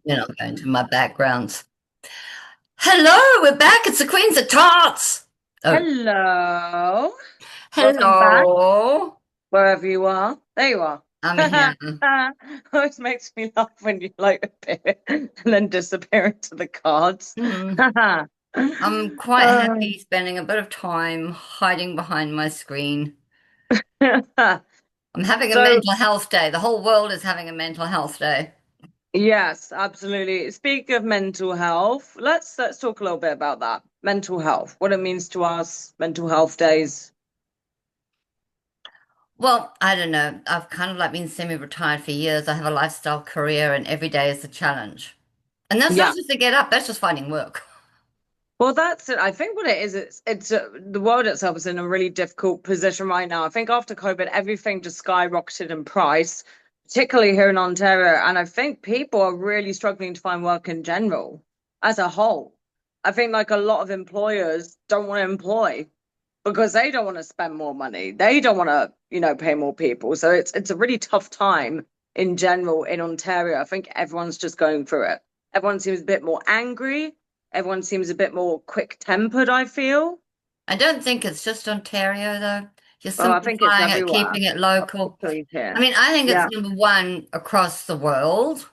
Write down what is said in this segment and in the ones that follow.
You're not going to my backgrounds. Hello, we're back. It's the Queens of Tarts. Oh, Hello. Welcome back, hello. wherever you are. There you are. I'm here. Always makes me laugh when you like appear and then disappear into the cards. Hmm. I'm quite happy spending a bit of time hiding behind my screen. I'm having a So, mental health day. The whole world is having a mental health day. yes, absolutely. Speak of mental health, let's talk a little bit about that. Mental health, what it means to us, mental health days. Well, I don't know. I've kind of like been semi-retired for years. I have a lifestyle career and every day is a challenge. And that's not Yeah. just to get up, that's just finding work. Well, that's it. I think what it is, it's the world itself is in a really difficult position right now. I think after COVID, everything just skyrocketed in price, particularly here in Ontario, and I think people are really struggling to find work in general as a whole. I think like a lot of employers don't want to employ because they don't want to spend more money. They don't want to, pay more people. So it's a really tough time in general in Ontario. I think everyone's just going through it. Everyone seems a bit more angry. Everyone seems a bit more quick-tempered, I feel. I don't think it's just Ontario, though. You're Oh, I think it's simplifying it, everywhere, keeping it local. particularly I here. mean, I think it's Yeah, number one across the world.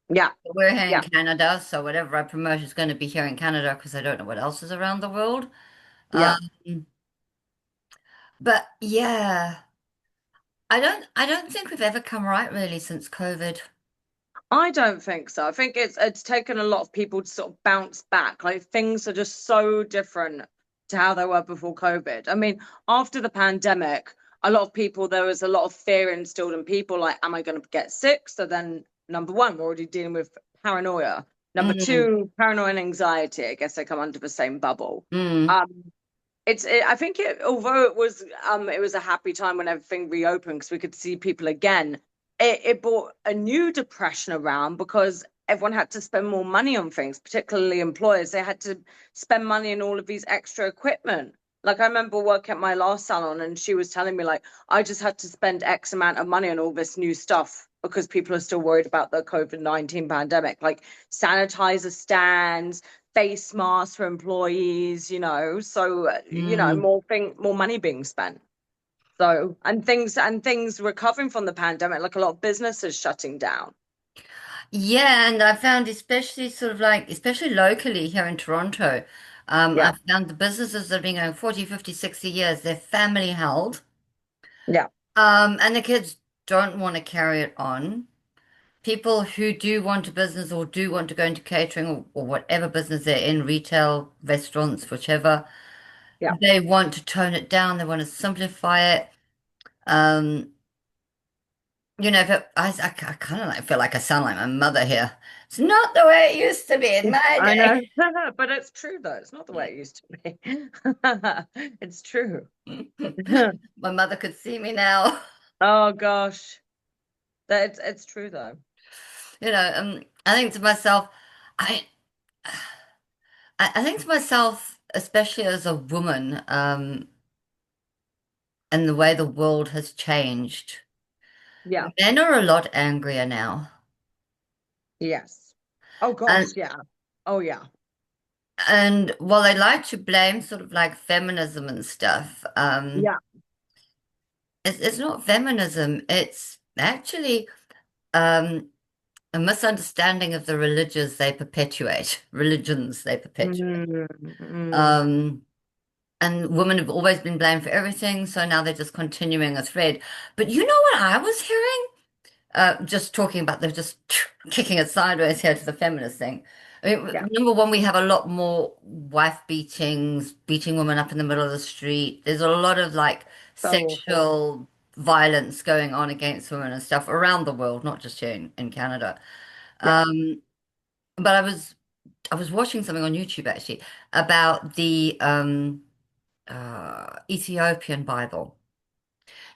yeah, We're here in yeah, Canada, so whatever I promote is going to be here in Canada because I don't know what else is around the world. yeah. Um, but yeah, I don't think we've ever come right really since COVID. I don't think so. I think it's taken a lot of people to sort of bounce back. Like things are just so different to how they were before COVID. I mean, after the pandemic, a lot of people there was a lot of fear instilled in people like, am I going to get sick? So then number one, we're already dealing with paranoia. Number Mm, two, paranoia and anxiety. I guess they come under the same bubble. mm. Um, I think although it was a happy time when everything reopened because we could see people again. It brought a new depression around because everyone had to spend more money on things, particularly employers. They had to spend money on all of these extra equipment. Like I remember working at my last salon and she was telling me like I just had to spend X amount of money on all this new stuff because people are still worried about the COVID-19 pandemic, like sanitizer stands, face masks for employees, so Mm. more money being spent. So and things recovering from the pandemic, like a lot of businesses shutting down. Yeah, and I found especially sort of like, especially locally here in Toronto, Yeah, I found the businesses that have been going 40, 50, 60 years, they're family held. yeah, And the kids don't want to carry it on. People who do want a business or do want to go into catering or whatever business they're in, retail, restaurants, whichever, yeah. they want to tone it down. They want to simplify it. Um, if I kind of like feel like I sound like my mother here. It's not the way it used to be in my I day. know, but it's true though. It's not the way it used to be. It's true. My mother could see me now. Oh gosh, that it's true though. I think to myself, I I think to myself, especially as a woman, and the way the world has changed, Yeah. men are a lot angrier now. Yes. Oh And gosh, yeah. Oh yeah. and while they like to blame sort of like feminism and stuff, Yeah. it's not feminism. It's actually um, a misunderstanding of the religions they perpetuate. Mm, mm. Um, and women have always been blamed for everything, so now they're just continuing a thread. But you know what I was hearing? Just talking about they're just kicking it sideways here to the feminist thing. I mean, Yeah. number one, we have a lot more wife beatings, beating women up in the middle of the street. There's a lot of like So awful. sexual violence going on against women and stuff around the world, not just here in Canada. Yeah. Um, but I was watching something on YouTube actually about the Ethiopian Bible.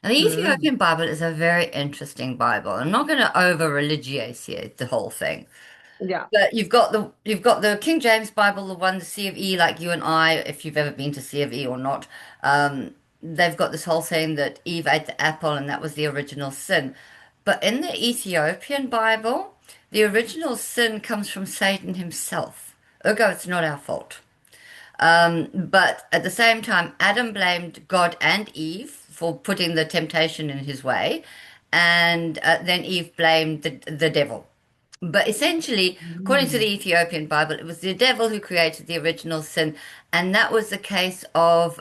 Now, the Mm. Ethiopian Bible is a very interesting Bible. I'm not going to over religiate the whole thing, Yeah. but you've got the King James Bible, the one the C of E, like you and I, if you've ever been to C of E or not. They've got this whole saying that Eve ate the apple and that was the original sin. But in the Ethiopian Bible, the original sin comes from Satan himself. Ergo, it's not our fault. But at the same time, Adam blamed God and Eve for putting the temptation in his way, and then Eve blamed the devil. But essentially, according to the Mm. Ethiopian Bible, it was the devil who created the original sin, and that was the case of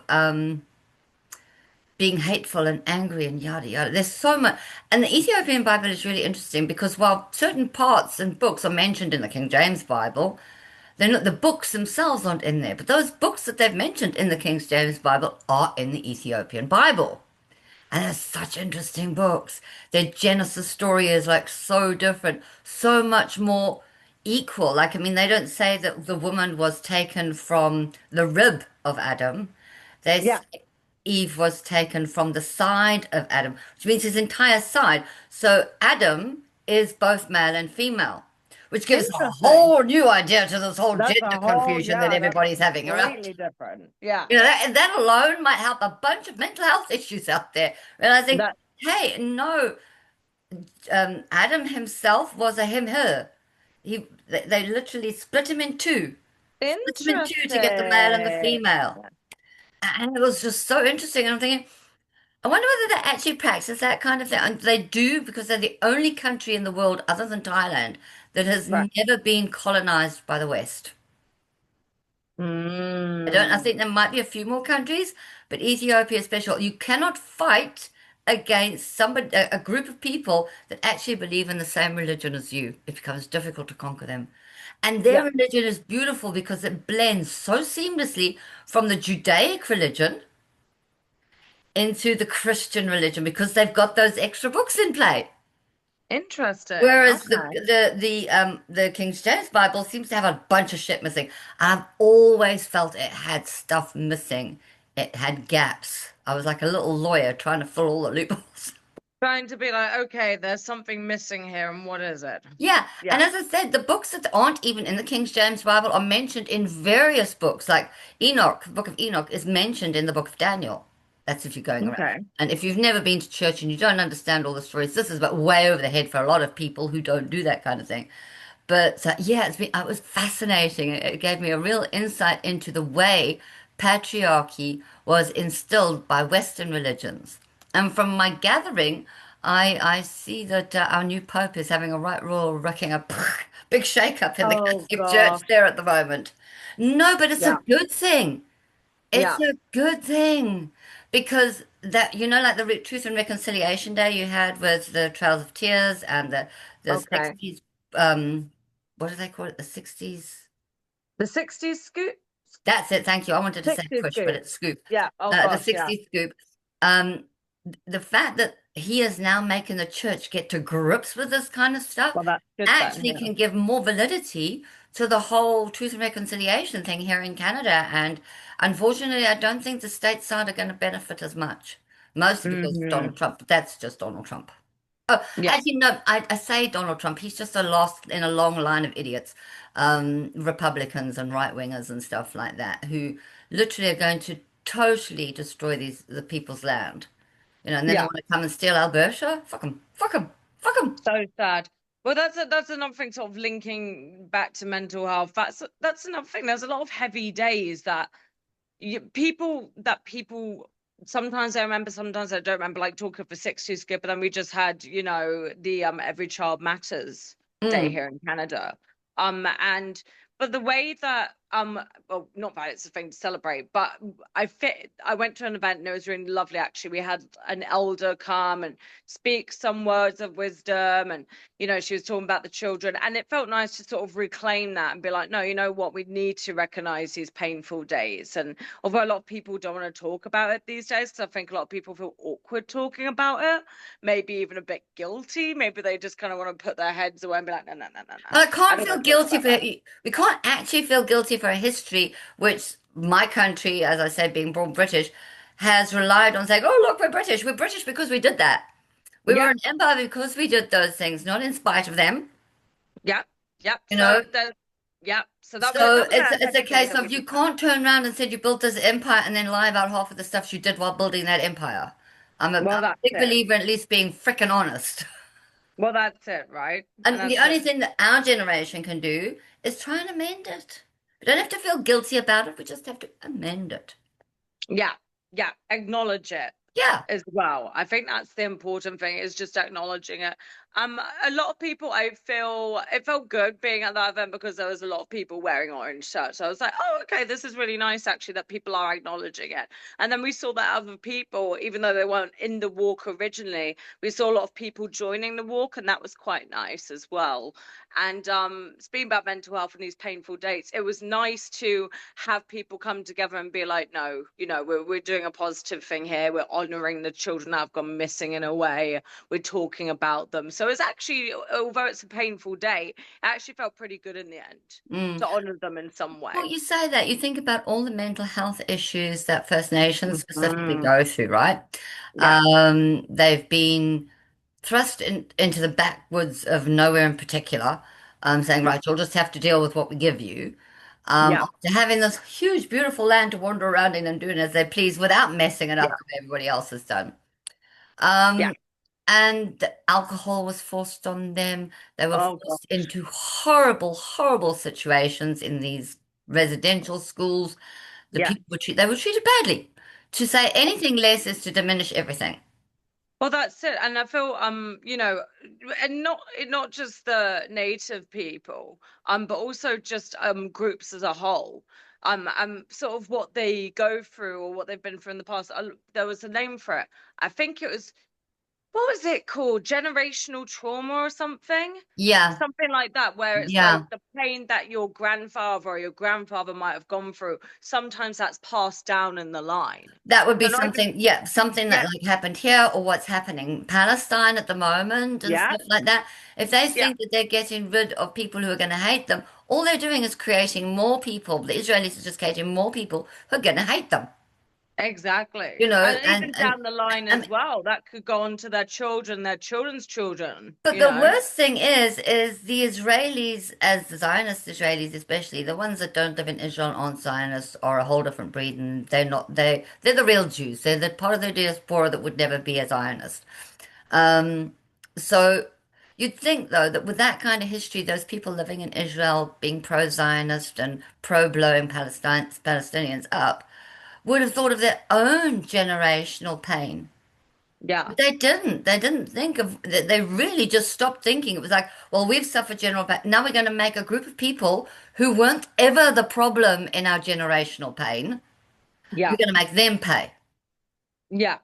being hateful and angry and yada yada. There's so much, and the Ethiopian Bible is really interesting because while certain parts and books are mentioned in the King James Bible, they're not, the books themselves aren't in there, but those books that they've mentioned in the King James Bible are in the Ethiopian Bible. And they're such interesting books. Their Genesis story is like so different, so much more equal. Like, I mean, they don't say that the woman was taken from the rib of Adam. They Yeah, say Eve was taken from the side of Adam, which means his entire side. So Adam is both male and female, which gives a interesting. whole new idea to this whole That's gender a whole, confusion that yeah, that's everybody's having around. completely different. Yeah, You know, that alone might help a bunch of mental health issues out there. Realizing, that hey, no, Adam himself was a him, her. They literally split him in two. Split him in two to get the male and the interesting. female. And it was just so interesting. And I'm thinking, I wonder whether they actually practice that kind of thing. And they do because they're the only country in the world other than Thailand that has Right. never been colonized by the West. I Mm. think there might be a few more countries, but Ethiopia is special. You cannot fight against somebody, a group of people that actually believe in the same religion as you. It becomes difficult to conquer them. And their Yeah, religion is beautiful because it blends so seamlessly from the Judaic religion into the Christian religion because they've got those extra books in play. interesting. Whereas Okay. the King James Bible seems to have a bunch of shit missing. I've always felt it had stuff missing. It had gaps. I was like a little lawyer trying to fill all the loopholes. Trying to be like, okay, there's something missing here, and what is it? Yeah, Yeah. and as I said, the books that aren't even in the King James Bible are mentioned in various books. Like Enoch, the book of Enoch is mentioned in the book of Daniel. That's if you're going around. Okay. And if you've never been to church and you don't understand all the stories, this is but way over the head for a lot of people who don't do that kind of thing. But yeah, it was fascinating. It gave me a real insight into the way patriarchy was instilled by Western religions. And from my gathering, I see that our new Pope is having a right royal wrecking a big shake-up in the Oh Catholic Church gosh. there at the moment. No, but it's a Yeah. good thing. It's Yeah. a good thing because that like the Truth and Reconciliation Day you had with the Trails of Tears and the Okay. 60s what do they call it? The 60s. The 60s scoop? That's it. Thank you. I wanted to say 60s push, but scoop. it's scoop. Yeah. Oh The gosh. Yeah. 60s scoop. Um, the fact that he is now making the church get to grips with this kind of stuff Well, that's good then. actually Yeah. can give more validity to the whole truth and reconciliation thing here in Canada. And unfortunately, I don't think the stateside are going to benefit as much, mostly because of Hmm. Donald Trump. But that's just Donald Trump. Oh, Yeah. actually, no, I say Donald Trump. He's just a last in a long line of idiots, Republicans and right wingers and stuff like that, who literally are going to totally destroy the people's land. And then they Yeah. want to come and steal Alberta. Fuck them, fuck them, fuck them. So sad. Well, that's another thing, sort of linking back to mental health. That's another thing. There's a lot of heavy days that people sometimes I remember, sometimes I don't remember, like talking for 60 skip, but then we just had, the Every Child Matters Day Mm. here in Canada. And but the way that well, not that it's a thing to celebrate, but I went to an event and it was really lovely actually. We had an elder come and speak some words of wisdom, and she was talking about the children, and it felt nice to sort of reclaim that and be like, no, you know what, we need to recognize these painful days. And although a lot of people don't want to talk about it these days, because I think a lot of people feel awkward talking about it, maybe even a bit guilty, maybe they just kind of want to put their heads away and be like, no, no, no, no, no, Well, I I can't don't feel want to talk guilty about for that. we can't actually feel guilty for a history which my country, as I said, being born British, has relied on saying, "Oh, look, we're British. We're British because we did that. We were Yeah. an empire because we did those things, not in spite of them." Yep, yep. You know. So there's, yep. So So that was it's a it's a heavy day case that we of you just had. can't turn around and say you built this empire and then lie about half of the stuff you did while building that empire. I'm a Well, that's big it. believer in at least being frickin' honest. Well, that's it, right? And And the that's it. only thing that our generation can do is try and amend it. We don't have to feel guilty about it. We just have to amend it. Yeah, yeah, acknowledge it Yeah. as well. I think that's the important thing is just acknowledging it. A lot of people, I feel it felt good being at that event because there was a lot of people wearing orange shirts. So I was like, oh, okay, this is really nice actually that people are acknowledging it. And then we saw that other people, even though they weren't in the walk originally, we saw a lot of people joining the walk, and that was quite nice as well. And speaking about mental health and these painful dates, it was nice to have people come together and be like, no, we're doing a positive thing here. We're honoring the children that have gone missing in a way. We're talking about them. So it's actually, although it's a painful day, it actually felt pretty good in the end Mm. to honor them in some Well, way. you say that. You think about all the mental health issues that First Nations specifically Mhm. go through, right? Yeah, They've been thrust into the backwoods of nowhere in particular, saying, yeah, right, you'll just have to deal with what we give you. yeah, After having this huge, beautiful land to wander around in and doing as they please without messing it up yeah, the way everybody else has done. yeah. Um, and the alcohol was forced on them. They were Oh forced gosh. into horrible, horrible situations in these residential schools. The Yeah. people they were treated badly. To say anything less is to diminish everything. Well, that's it, and I feel and not just the native people, but also just groups as a whole, sort of what they go through or what they've been through in the past. There was a name for it. I think it was what was it called? Generational trauma or something, Yeah, something like that, where it's like yeah. the pain that your grandfather or your grandfather might have gone through. Sometimes that's passed down in the line. That would be So not even something, yeah, something that yeah, like happened here or what's happening in Palestine at the moment and yeah, stuff like that. If they yeah. think that they're getting rid of people who are going to hate them, all they're doing is creating more people. The Israelis are just creating more people who are going to hate them, Exactly. you know, And even down the line and as well, that could go on to their children, their children's children, but you the know? worst thing is the Israelis, as the Zionist Israelis especially, the ones that don't live in Israel aren't Zionists are a whole different breed, and they're the real Jews. They're the part of the diaspora that would never be a Zionist. Um, so you'd think though that with that kind of history, those people living in Israel being pro-Zionist and pro-blowing Palestinians up would have thought of their own generational pain. Yeah. But they didn't. They didn't think of that. They really just stopped thinking. It was like, well, we've suffered general pain. Now we're going to make a group of people who weren't ever the problem in our generational pain. We're Yeah. going to make them pay. Yeah.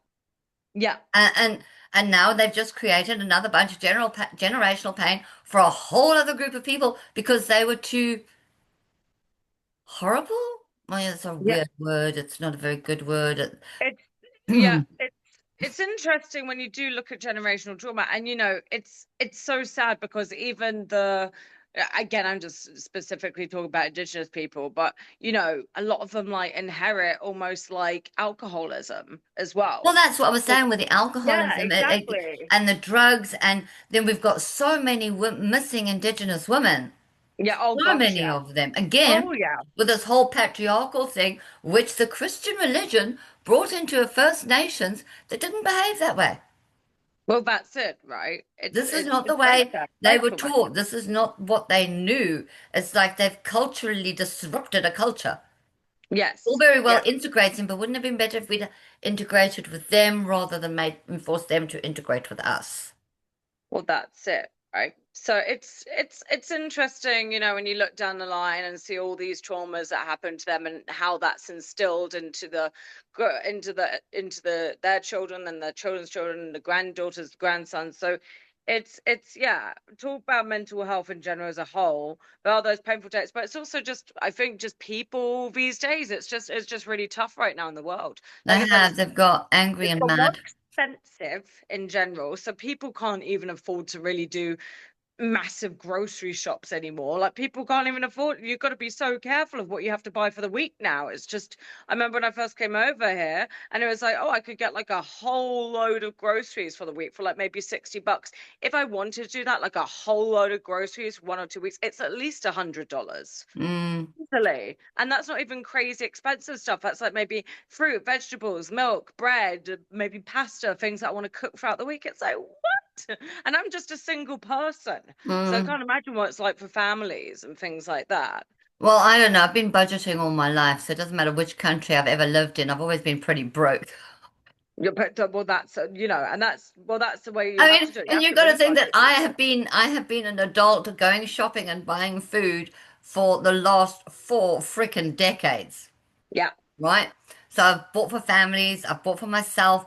Yeah. And and now they've just created another bunch of generational pain for a whole other group of people because they were too horrible. Oh, yeah, it's a Yeah. weird word. It's not a very good word. It's yeah, it's interesting when you do look at generational trauma, and it's so sad because even the again, I'm just specifically talking about indigenous people, but a lot of them like inherit almost like alcoholism as Well, well. that's what I was saying with the Yeah, alcoholism exactly. and the drugs, and then we've got so many missing Indigenous women, Yeah, oh so gosh, many yeah. of them. Oh Again, yeah. with this whole patriarchal thing, which the Christian religion brought into First Nations that didn't behave that way. Well, that's it, right? It's This is it's not the it's very way sad, they very were traumatic. taught. This is not what they knew. It's like they've culturally disrupted a culture. All Yes, very well yeah. integrating, but wouldn't it have been better if we'd integrated with them rather than made and forced them to integrate with us? Well, that's it, right? So it's interesting, when you look down the line and see all these traumas that happen to them and how that's instilled into their children and their children's children, the granddaughters, grandsons. So it's yeah, talk about mental health in general as a whole. There are those painful dates, but it's also just I think just people these days. It's just really tough right now in the world. They Like everyone's have, they've got angry it's and got more mad. expensive in general, so people can't even afford to really do massive grocery shops anymore. Like people can't even afford. You've got to be so careful of what you have to buy for the week now. It's just. I remember when I first came over here, and it was like, oh, I could get like a whole load of groceries for the week for like maybe $60. If I wanted to do that, like a whole load of groceries, 1 or 2 weeks, it's at least $100 Mm. easily. And that's not even crazy expensive stuff. That's like maybe fruit, vegetables, milk, bread, maybe pasta, things that I want to cook throughout the week. It's like, what? And I'm just a single person. So I Mm. can't imagine what it's like for families and things like that. Well, I don't know. I've been budgeting all my life, so it doesn't matter which country I've ever lived in. I've always been pretty broke. Yeah, but well, that's and that's the way you I have mean, to do it. You and have you've to got to really think that budget these days. I have been an adult going shopping and buying food for the last 4 freaking decades, Yeah. right? So I've bought for families, I've bought for myself.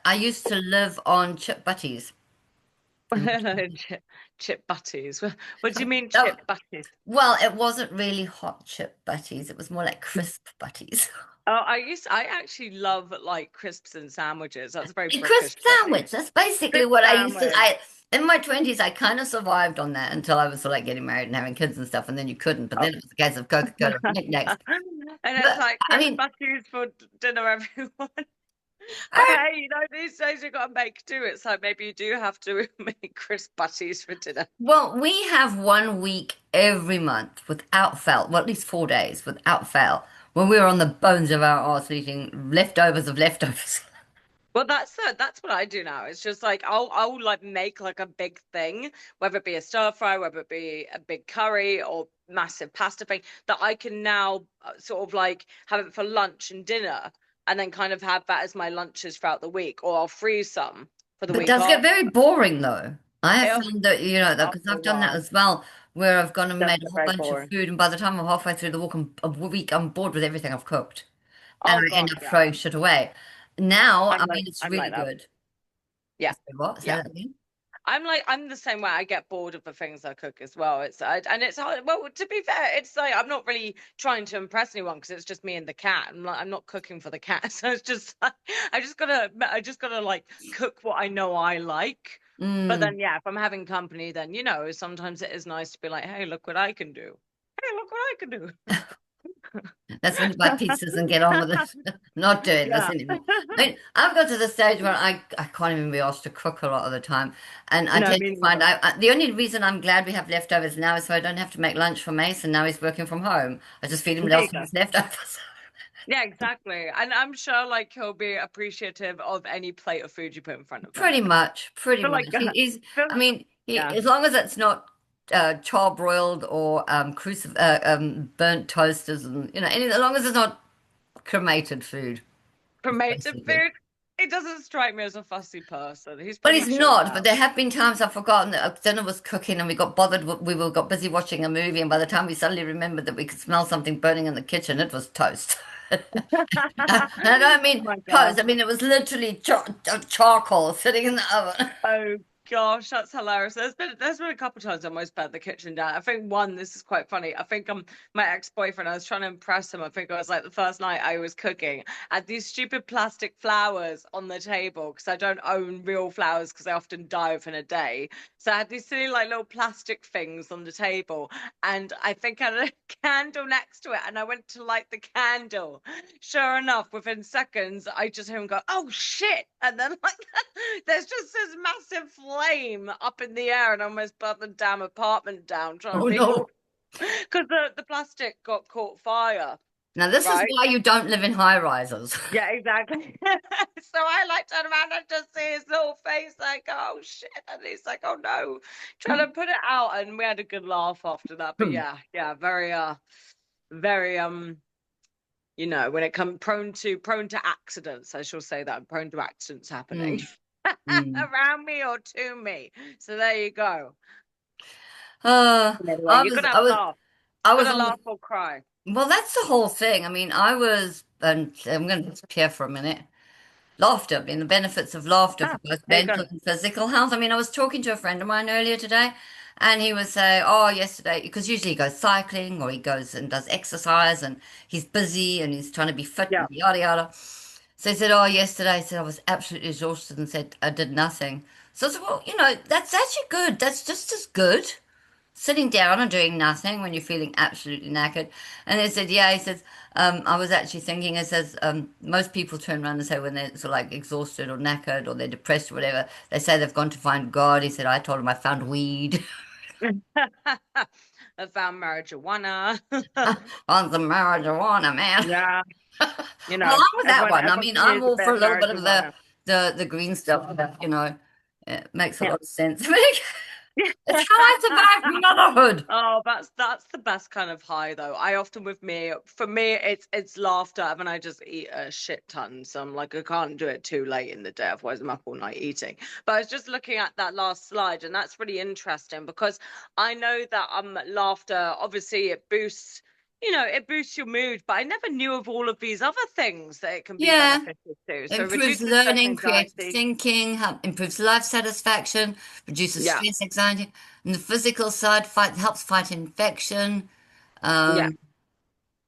I used to live on chip butties. Chip butties. What do you mean Oh, chip butties? well, it wasn't really hot chip butties. It was more like crisp butties. Oh, I actually love like crisps and sandwiches. That's a very A crisp British thing. sandwich. That's basically Crisp what I used to. sandwich. In my 20s, I kind of survived on that until I was sort of like getting married and having kids and stuff, and then you couldn't. But Oh. then it was a case of Coca-Cola and knickknacks. And it's But like I crisp mean, butties for dinner, everyone. But I, hey, these days you've got to make do. It's like maybe you do have to make crisp butties for dinner. well, we have 1 week every month without fail. Well, at least 4 days without fail when we're on the bones of our arse eating leftovers of leftovers. Well, that's what I do now. It's just like I'll like make like a big thing, whether it be a stir fry, whether it be a big curry or massive pasta thing, that I can now sort of like have it for lunch and dinner, and then kind of have that as my lunches throughout the week, or I'll freeze some for the But it week does get after. very boring though. I have It'll, found that, because after a I've done that while, as well, where I've gone and that's made a whole very bunch of boring. food, and by the time I'm halfway through the week, I'm bored with everything I've cooked, and Oh I end gosh, up yeah. throwing shit away. Now, I mean, it's I'm really like that. good. Yeah. Say what? Say Yeah. that again? I'm the same way. I get bored of the things I cook as well. And it's hard. Well, to be fair, it's like I'm not really trying to impress anyone because it's just me and the cat. I'm not cooking for the cat, so it's just like, I just gotta like cook what I know I like. But Mm. then yeah, if I'm having company, then sometimes it is nice to be like, hey, look what I can do. Hey, look what I can do. That's when you buy pizzas and get on with it. Not doing this Yeah. anymore. I mean, I've got to the stage where I can't even be asked to cook a lot of the time. And I No, tend me to find neither. the only reason I'm glad we have leftovers now is so I don't have to make lunch for Mason. Now he's working from home. I just feed him There you last go. week's leftovers. Yeah, exactly. And I'm sure like he'll be appreciative of any plate of food you put in front of him. Pretty much, pretty So like, much. I feel- mean, yeah, as long as it's not charbroiled or burnt toasters and, as long as it's not cremated food, cremated basically. food. He doesn't strike me as a fussy person. He's Well, pretty he's chilled not, but out. there have been times I've forgotten that dinner was cooking and we got bothered. Got busy watching a movie, and by the time we suddenly remembered that we could smell something burning in the kitchen, it was toast. And I don't Oh mean my toast. gosh. I mean it was literally charcoal sitting in the oven. Oh gosh, that's hilarious. There's been a couple of times I almost burnt the kitchen down. I think one, this is quite funny. I think my ex-boyfriend, I was trying to impress him. I think it was like the first night I was cooking. I had these stupid plastic flowers on the table because I don't own real flowers because I often die within a day. So I had these silly like little plastic things on the table. And I think I had a candle next to it. And I went to light the candle. Sure enough, within seconds, I just hear him go, "Oh shit!" And then like there's just this massive flame up in the air, and I almost burnt the damn apartment down trying to Oh figure no. because the plastic got caught fire, Now this is right? why you don't live in high rises. Yeah, exactly. So I like turn around and just see his little face, like, "Oh shit!" And he's like, "Oh no," trying to put it out, and we had a good laugh after that. But yeah, yeah, very when it comes prone to accidents, I shall say that I'm prone to accidents happening Mm, mm. around me or to me. So there you go. Anyway, I you're was gonna I have was laugh. I You're was gonna on the laugh or cry. well, that's the whole thing. I mean, and I'm going to disappear for a minute. Laughter, I mean, the benefits of laughter for Ah, both there you go. mental and physical health. I mean, I was talking to a friend of mine earlier today, and he was saying, "Oh, yesterday," because usually he goes cycling or he goes and does exercise, and he's busy and he's trying to be fit Yeah. and yada yada. So he said, "Oh, yesterday," he said, "I was absolutely exhausted," and said, "I did nothing." So I said, "Well, that's actually good. That's just as good." Sitting down and doing nothing when you're feeling absolutely knackered. And they said, yeah, he says, I was actually thinking, it says, most people turn around and say when they're sort of like exhausted or knackered or they're depressed or whatever, they say they've gone to find God. He said, I told him I found weed I found marijuana. on the marijuana, man. Yeah, Well, I'm with that everyone one. I everyone mean, can I'm use a all bit for of a little bit of marijuana. the green stuff, It makes a Yeah. lot of sense. It's how I survived motherhood. Oh, that's the best kind of high though. I often with me, for me, it's laughter, and I just eat a shit ton. So I'm like, I can't do it too late in the day, otherwise I'm up all night eating. But I was just looking at that last slide, and that's really interesting because I know that laughter, obviously it boosts, it boosts your mood, but I never knew of all of these other things that it can be Yeah. beneficial to. So Improves reduces stress, learning, creative anxiety. thinking, improves life satisfaction, reduces Yeah, stress, anxiety. And the physical side helps fight infection, yeah. um,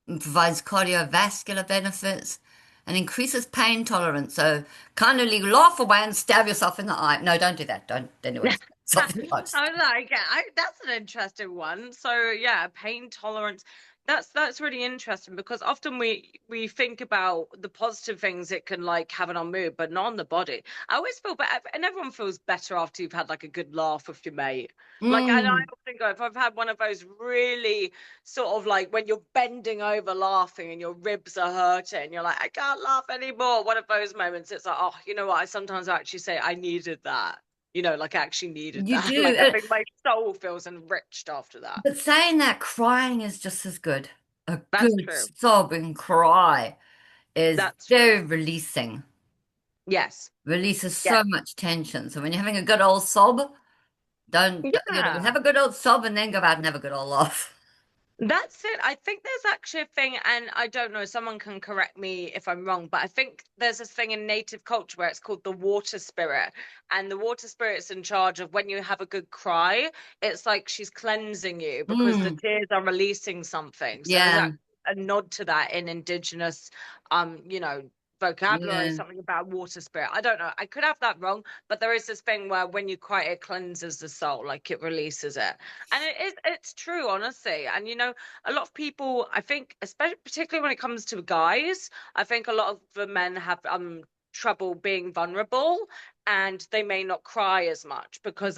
and provides cardiovascular benefits, and increases pain tolerance. So kind of laugh away and stab yourself in the eye. No, don't do that. Don't anyone stab I yourself in the eye. was like, that's an interesting one. So yeah, pain tolerance. That's really interesting because often we think about the positive things it can like have on our mood, but not on the body. I always feel better, and everyone feels better after you've had like a good laugh with your mate. Like, and I Mm, often go if I've had one of those really sort of like when you're bending over laughing and your ribs are hurting, you're like, I can't laugh anymore. One of those moments, it's like, oh, you know what? I sometimes actually say I needed that. Like I actually needed you that. do. Like I think my soul feels enriched after that. But saying that, crying is just as good. A That's good true. sobbing cry is That's true. very releasing. Yes. Releases Yeah. so much tension. So when you're having a good old sob, Yeah. have a good old sob and then go out and have a good old laugh. That's it. I think there's actually a thing, and I don't know, someone can correct me if I'm wrong, but I think there's this thing in native culture where it's called the water spirit. And the water spirit's in charge of when you have a good cry, it's like she's cleansing you because the Mm, tears are releasing something. So there's yeah, a nod to that in indigenous vocabulary, yeah. something about water spirit. I don't know. I could have that wrong, but there is this thing where when you cry, it cleanses the soul, like it releases it. And it's true, honestly. And a lot of people, I think, especially particularly when it comes to guys, I think a lot of the men have trouble being vulnerable, and they may not cry as much because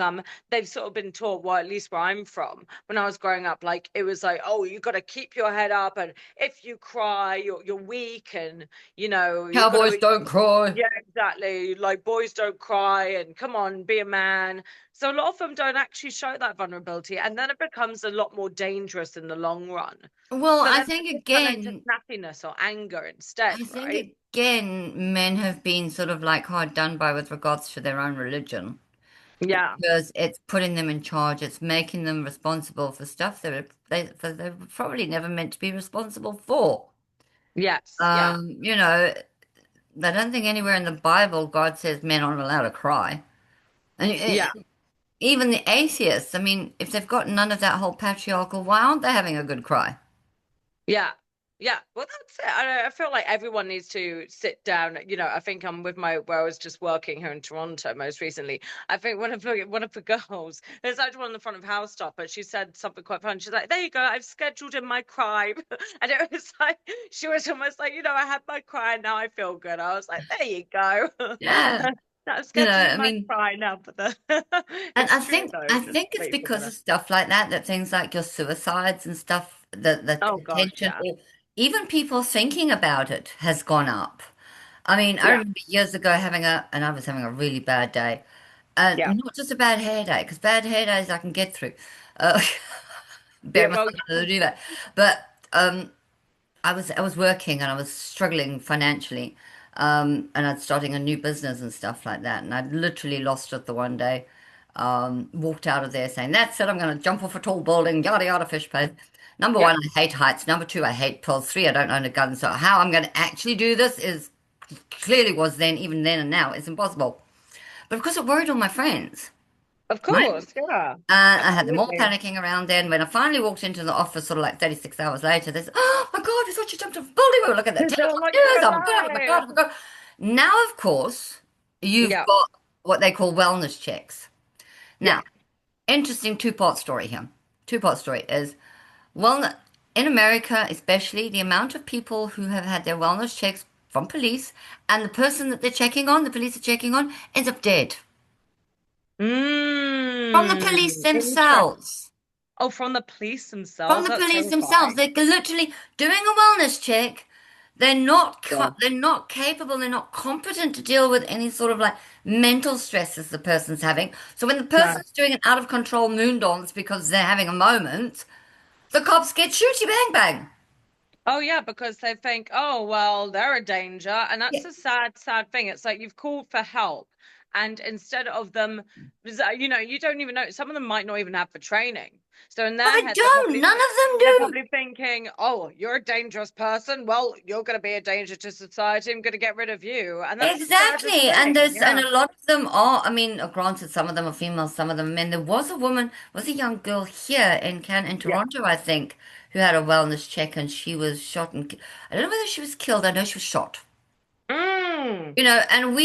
they've sort of been taught, well, at least where I'm from, when I was growing up, like it was like, oh, you got to keep your head up, and if you cry, you're weak, and you got Cowboys to, don't cry. yeah, exactly. Like boys don't cry and come on, be a man. So a lot of them don't actually show that vulnerability, and then it becomes a lot more dangerous in the long run. Well, So I then think they turn into again, snappiness or anger instead, I think right? again, men have been sort of like hard done by with regards to their own religion Yeah. because it's putting them in charge. It's making them responsible for stuff they're probably never meant to be responsible for. Yes. Yeah. Um, you know, I don't think anywhere in the Bible God says men aren't allowed to cry. And Yeah. even the atheists, I mean, if they've got none of that whole patriarchal, why aren't they having a good cry? Yeah. Yeah. Well, that's it. I feel like everyone needs to sit down. I think I'm with where I was just working here in Toronto most recently. I think one of the girls, there's actually one on the front of house stop, but she said something quite fun. She's like, there you go, I've scheduled in my cry. And it was like, she was almost like, I had my cry and now I feel good. I was like, there you go. Yeah. I've scheduled I in my mean, cry now for the and it's true though, I just think it's wait for because the of stuff like that, that things like your suicides and stuff, the oh gosh, attention, yeah. or even people thinking about it has gone up. I mean, I Yeah. remember years ago and I was having a really bad day. Yeah. Not just a bad hair day, because bad hair days I can get through. Uh, Yeah. bury Well, myself under the duvet. But I was working and I was struggling financially. And I'd starting a new business and stuff like that. And I'd literally lost it the one day. Walked out of there saying, that's it, I'm going to jump off a tall building, yada yada fish place. Number yeah. one, I hate heights. Number two, I hate pills. Three, I don't own a gun. So how I'm going to actually do this is clearly was then, even then and now, it's impossible. But because it worried all my friends, Of right? course, yeah. I had them all Absolutely. panicking around then. When I finally walked into the office, sort of like 36 hours later, they said, oh my God, we thought you jumped off a building. We were looking at the They're telephone like, news. you're Oh my God, oh my God, alive. oh my God. Now, of course, you've Yeah. got what they call wellness checks. Yeah. Now, interesting two-part story here. Two-part story is, well, in America, especially, the amount of people who have had their wellness checks from police and the person that they're checking on, the police are checking on, ends up dead from the police Interesting. themselves. Oh, from the police From themselves. the That's police themselves. terrifying. They're literally doing a wellness check. Yeah. they're not capable, they're not competent to deal with any sort of like mental stresses the person's having. So when the No. person's doing an out of control moon dance because they're having a moment, the cops get shooty bang bang. Oh yeah, because they think, oh well, they're a danger, and Yeah. that's a sad, sad thing. It's like you've called for help, and instead of them, you don't even know. Some of them might not even have the training. So in Oh, their they head, don't. None of them they're do. probably thinking, oh, you're a dangerous person. Well, you're going to be a danger to society. I'm going to get rid of you, and that's the saddest Exactly. And thing. there's and Yeah. a lot of them are, I mean, granted, some of them are female, some of them are men. There was a woman, was a young girl here in Yeah. Toronto, I think, who had a wellness check and she was shot and I don't know whether she was killed. I know she was shot. Mm. And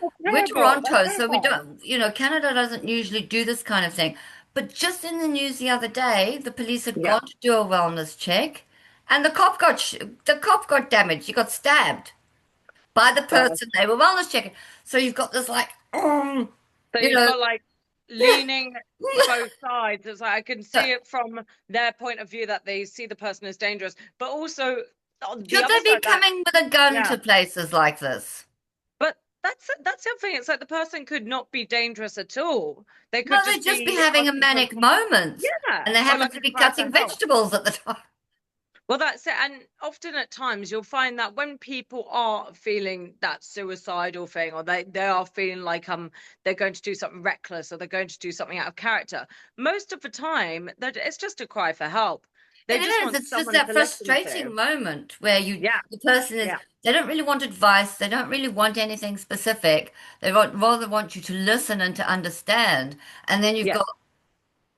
That's we're terrible. That's Toronto, so we terrible. don't, Canada doesn't usually do this kind of thing. But just in the news the other day, the police had Yeah. gone to do a wellness check and the cop got damaged. He got stabbed by the God. person they were wellness checking. So you've got this like, So you you've know, got like yeah, leaning both sides. It's like I can see it from their point of view that they see the person as dangerous, but also on the should other they be side that coming with a gun yeah. to places like this? But that's the thing. It's like the person could not be dangerous at all. They could Well, they'd just just be be having a manic contemplating. moment, Yeah, and they or happen like to a be cry for cutting help. vegetables at the time. Well, that's it. And often at times you'll find that when people are feeling that suicidal thing, or they are feeling like they're going to do something reckless or they're going to do something out of character, most of the time that it's just a cry for help. They It just is. want It's just someone that to listen to. frustrating moment where Yeah, the person is, yeah, they don't really want advice. They don't really want anything specific. Rather want you to listen and to understand. And then you've yeah, got,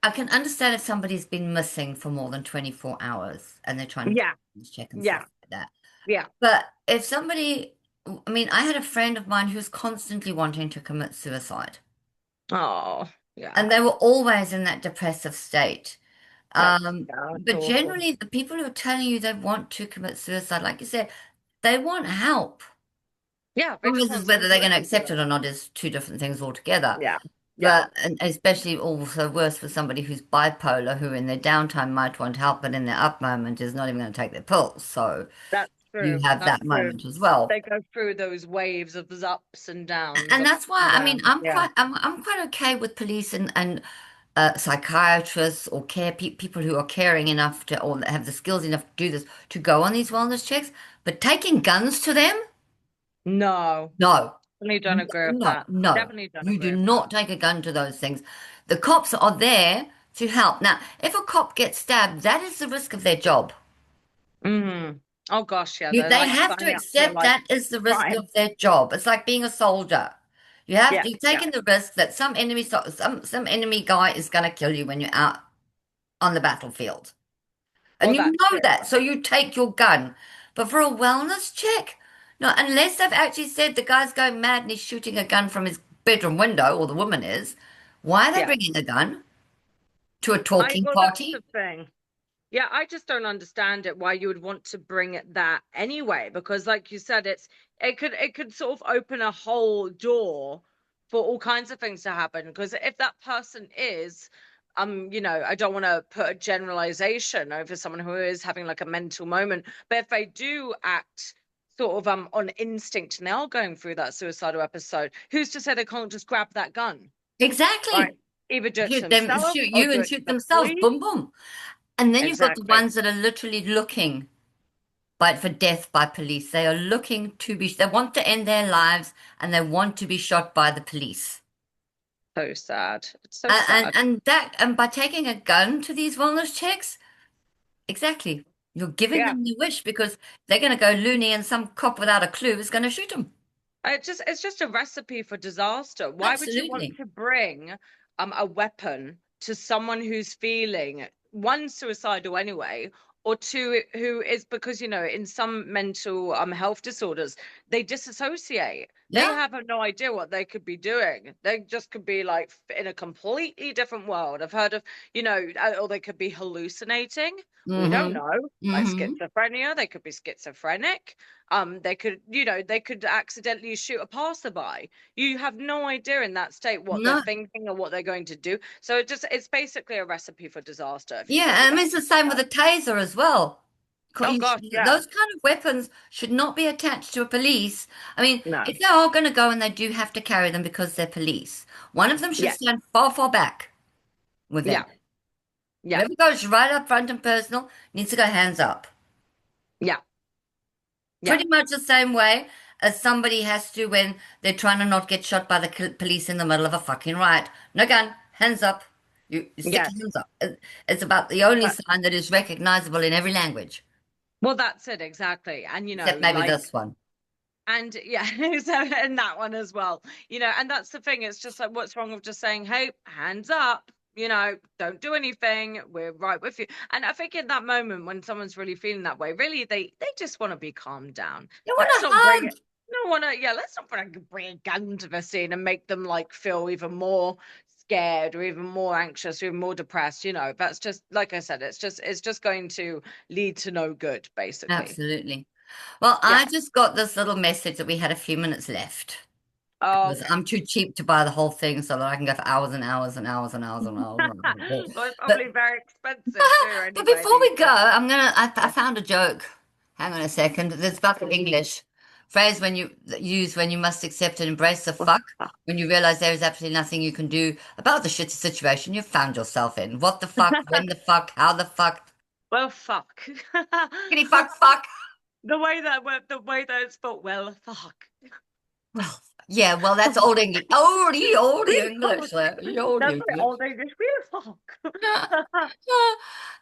I can understand if somebody's been missing for more than 24 hours and they're trying to yeah, check and stuff yeah, like that. yeah. But if somebody, I mean, I had a friend of mine who was constantly wanting to commit suicide, Oh, yeah. and they were always in that depressive state. That's But awful. generally, the people who are telling you they want to commit suicide, like you said, they want help. Yeah, they Problem just is want whether someone to they're going to listen to accept them. it or not is two different things altogether. Yeah, yeah, But and especially also worse for somebody who's bipolar, who in their downtime might want help, but in their up moment is not even going to take their pills. So that's you true. have That's that true. moment as well. They go through those waves of ups and downs, And ups that's why and I mean downs. Yeah. I'm quite okay with police and psychiatrists or people who are caring enough to or have the skills enough to do this to go on these wellness checks, but taking guns to them, No, no, definitely don't agree with no, that. no. Definitely don't You agree do with that. not take a gun to those things. The cops are there to help. Now, if a cop gets stabbed, that is the risk of their job. Mm. Oh gosh, yeah, they're They like have to signing up for a accept life that is the risk crime. of their job. It's like being a soldier. Yeah, You've yeah. taken the risk that some enemy guy is going to kill you when you're out on the battlefield. Well, And you that's know it. that, so you take your gun. But for a wellness check, no, unless they've actually said the guy's going mad and he's shooting a gun from his bedroom window, or the woman is, why are they Yeah. bringing a gun to a talking Well, that's the party? thing. Yeah, I just don't understand it why you would want to bring it that anyway, because like you said, it could sort of open a whole door for all kinds of things to happen. Because if that person is, I don't want to put a generalization over someone who is having like a mental moment, but if they do act sort of on instinct and they are going through that suicidal episode, who's to say they can't just grab that gun, right? Exactly. Either do it to Shoot them, themselves shoot or you do and it to shoot the themselves. police. Boom, boom. And then you've got the Exactly. ones that are literally looking for death by police. They are looking to be, they want to end their lives and they want to be shot by the police. So sad. It's so sad. And by taking a gun to these wellness checks, exactly, you're giving Yeah. them the wish because they're going to go loony and some cop without a clue is going to shoot them. It's just a recipe for disaster. Why would you want Absolutely. to bring a weapon to someone who's feeling one suicidal anyway, or two who is because in some mental health disorders they disassociate. They Yeah. have no idea what they could be doing. They just could be like in a completely different world. I've heard of, or they could be hallucinating. We don't Mm-hmm. know. Like Mm-hmm. schizophrenia, they could be schizophrenic. They could accidentally shoot a passerby. You have no idea in that state what they're No. thinking or what they're going to do. So it's basically a recipe for disaster if you Yeah. think I about mean, it's the same with that. a taser as well. Oh gosh, yeah. Those kind of weapons should not be attached to a police. I mean, No. if they are going to go and they do have to carry them because they're police, one of them should Yeah. stand far, far back with them. Yeah. Yeah. Whoever goes right up front and personal needs to go hands up. Yeah. Yeah. Pretty much the same way as somebody has to when they're trying to not get shot by the police in the middle of a fucking riot. No gun, hands up. You stick Yes. your hands up. It's about the only But sign that is recognizable in every language, well, that's it exactly. And except maybe like this one. and yeah, so and that one as well. And that's the thing. It's just like, what's wrong with just saying, "Hey, hands up." Don't do anything. We're right with you. And I think in that moment when someone's really feeling that way, really they just want to be calmed down. You want Let's a not bring hug. it. No want to. Yeah, let's not bring a gun to the scene and make them like feel even more scared or even more anxious or even more depressed. That's just like I said. It's just going to lead to no good, basically. Absolutely. Well, Yeah. I just got this little message that we had a few minutes left Oh, because okay. I'm too cheap to buy the whole thing so that I can go for hours and hours and hours and hours and hours and hours. Well, it's But probably very expensive too, but anyway, before these we go, days. I found a joke. Hang on a second. There's about the English phrase when you use when you must accept and embrace the fuck when you realize there is absolutely nothing you can do about the shitty situation you've found yourself in. What the fuck? When the fuck? How the fuck? Well, fuck. Kitty fuck fuck. The way that it's spelled, well, fuck. Well, yeah, well, that's old English. Old Real English fuck. there. Old That's right, English. old English. Real fuck.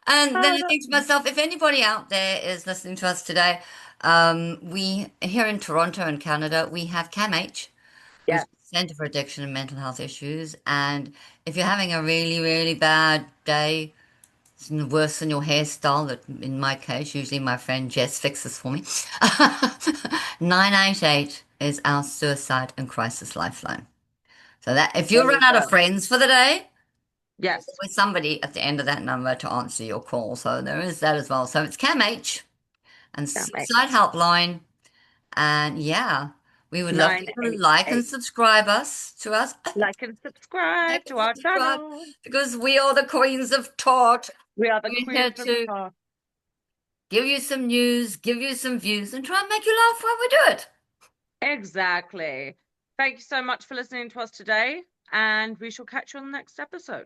And then Oh, I think that's to myself, if anybody out there is listening to us today, we here in Toronto in Canada, we have CAMH, which yeah. is Centre for Addiction and Mental Health Issues. And if you're having a really, really bad day, it's worse than your hairstyle, that in my case, usually my friend Jess fixes for me. 988 is our suicide and crisis lifeline. So that if you There run you out of go. friends for the day, there's Yes. always somebody at the end of that number to answer your call. So there is that as well. So it's CAMH and Yeah, mate. Suicide Helpline. And yeah, we would love for you to like and 988. subscribe us to us. Like and Like subscribe to and our subscribe channel. because we are the queens of Tart. We are the We're here queens of to talk. give you some news, give you some views, and try and make you laugh while we do it. Exactly. Thank you so much for listening to us today, and we shall catch you on the next episode.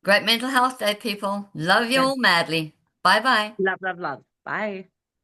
Great mental health day, people. Love you Yeah. all madly. Bye bye. Love, love, love. Bye.